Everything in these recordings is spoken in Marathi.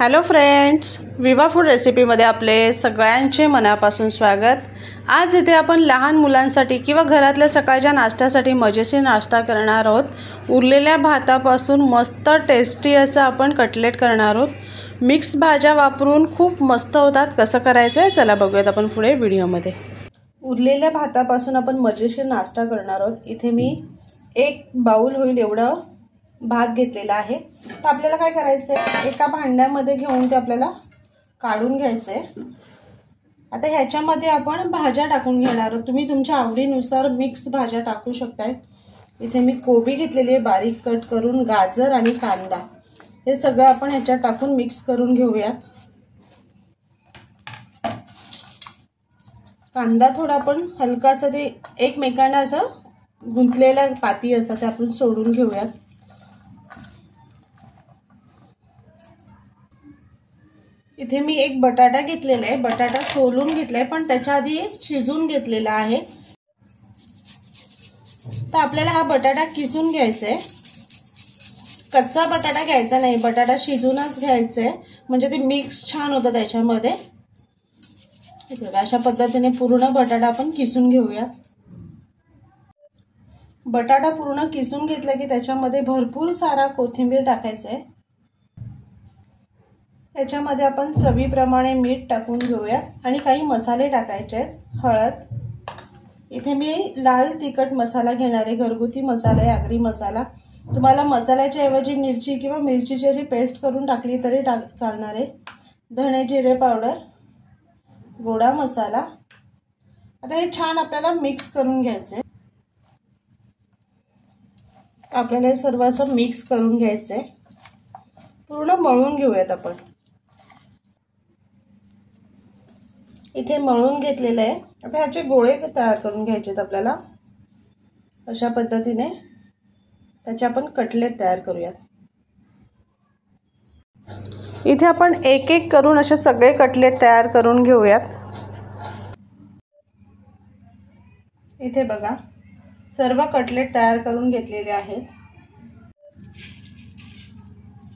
हॅलो फ्रेंड्स, विवा फूड रेसिपीमध्ये आपले सगळ्यांचे मनापासून स्वागत। आज इथे आपण लहान मुलांसाठी किंवा घरातल्या सकाळच्या नाश्त्यासाठी मजेशीर नाश्ता करणार आहोत। उरलेल्या भातापासून मस्त टेस्टी असं आपण कटलेट करणार आहोत। मिक्स भाज्या वापरून खूप मस्त होतात। कसं करायचं आहे चला बघूयात आपण पुढे व्हिडिओमध्ये। उरलेल्या भातापासून आपण मजेशीर नाश्ता करणार आहोत। इथे मी एक बाउल होईल एवढं भात घेतलेला आहे। तर आपल्याला काय करायचं आहे, एका भांड्यामध्ये घेऊन ते आपल्याला काढून घ्यायचं आहे। आता ह्याच्यामध्ये आपण भाज्या टाकून घेणार आहोत। तुम्ही तुमच्या आवडीनुसार मिक्स भाज्या टाकू शकताय। इथे मी कोबी घेतलेली आहे बारीक कट करून, गाजर आणि कांदा हे सगळं आपण ह्याच्यात टाकून मिक्स करून घेऊया। कांदा थोडा आपण हलकासा ते एकमेकांना असं गुंतलेल्या पाती असतात ते आपण सोडून घेऊयात। इथे मी एक बटाटा घेतलेला आहे, बटाटा सोलून घेतलाय पण त्याच्या आधी शिजून घेतलेला आहे। तर आपल्याला हा बटाटा किसून घ्यायचा आहे। कच्चा बटाटा घ्यायचा नाही, बटाटा शिजूनच घ्यायचा आहे, म्हणजे ते मिक्स छान होतं त्याच्यामध्ये। अशा पद्धतीने पूर्ण बटाटा आपण किसून घेऊया। बटाटा पूर्ण किसून घेतला की त्याच्यामध्ये भरपूर सारा कोथिंबीर टाकायचा आहे। याच्यामध्ये आपण चवीप्रमाणे मीठ टाकून घेऊया आणि काही मसाले टाकायचे आहेत। हळद, इथे मी लाल तिखट मसाला घेणार आहे, घरगुती मसाला आहे, आगरी मसाला। तुम्हाला मसाल्याच्या ऐवजी मिरची किंवा मिरचीची अशी पेस्ट करून टाकली तरी चालणार आहे। धणे जिरे पावडर, गोडा मसाला। आता हे छान आपल्याला मिक्स करून घ्यायचे। आपल्याला हे सर्व असं मिक्स करून घ्यायचे, पूर्ण मळून घेऊयात आपण। इथे मळून घेतलेलं आहे। आता ह्याचे गोळे तयार करून घ्यायचे आहेत आपल्याला। अशा पद्धतीने त्याचे आपण कटलेट तयार करूया। इथे आपण एक एक करून असे सगळे कटलेट तयार करून घेऊयात। इथे बघा सर्व कटलेट तयार करून घेतलेले आहेत।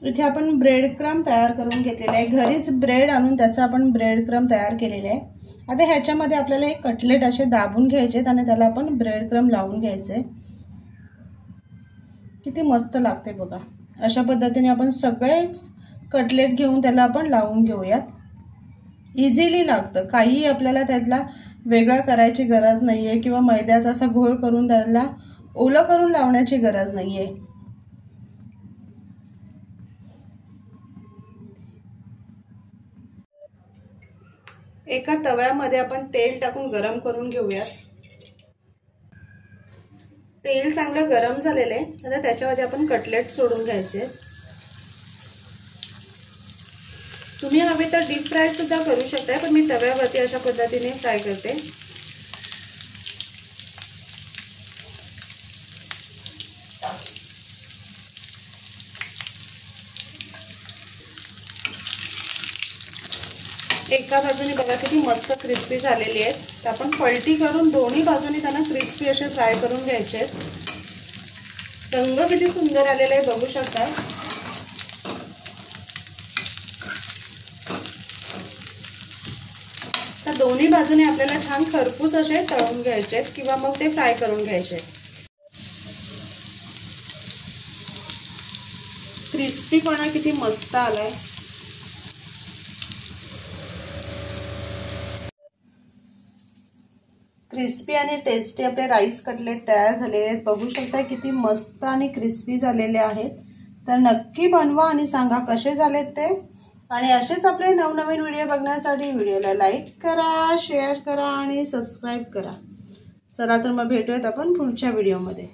इथे आपण ब्रेड क्रम तयार करून घेतलेले आहे, घरीच ब्रेड आणून त्याचा आपण ब्रेड क्रम तयार केलेले आहे। आता ह्याच्यामध्ये आपल्याला एक कटलेट असे दाबून घ्यायचे आणि त्याला आपण ब्रेड क्रम लावून घ्यायचे। किती मस्त लागते बघा। अशा पद्धतीने आपण सगळेच कटलेट घेऊन त्याला आपण लावून घेऊयात। इझिली लागतं, काही आपल्याला त्यातला वेगळा करायची गरज नाहीये किंवा मैद्याचा असा घोळ करून त्याला ओलं करून लावण्याची गरज नाहीये। एका तव्यामध्ये आपण तेल टाकून गरम करून घेऊया। तेल चांगलं गरम झालेलं आहे। आता त्याच्यामध्ये आपण कटलेट सोडून घ्यायचे। तुम्ही हवे तर डीप फ्राय सुद्धा करू शकता, पण मी तव्यावरती अशा पद्धतीने फ्राय करते। एका बाजूने बघा किती मस्त क्रिस्पी झालेली आहेत। तर आपण पलटी करून दोन्ही बाजूने त्यांना क्रिस्पी असे फ्राय करून घ्यायचे आहेत। रंग किती सुंदर आलेला आहे बघू शकता। तर दोन्ही बाजूने आपल्याला छान खरपूस असे तळून घ्यायचे आहेत किंवा मग ते फ्राय करून घ्यायचे। क्रिस्पीपणा किती मस्त आलाय। क्रिस्पी आणि टेस्टी आपले राईस कटलेट तयार झालेले आहेत। बघू शकता किती मस्त आणि क्रिस्पी झालेले आहेत। तर नक्की बनवा आणि सांगा कसे झालेत ते। आणि असेच आपले नवनवीन व्हिडिओ बघण्यासाठी व्हिडिओला लाईक करा, शेअर करा आणि सबस्क्राईब करा। चला तर मग भेटूयात आपण पुढच्या व्हिडिओमध्ये।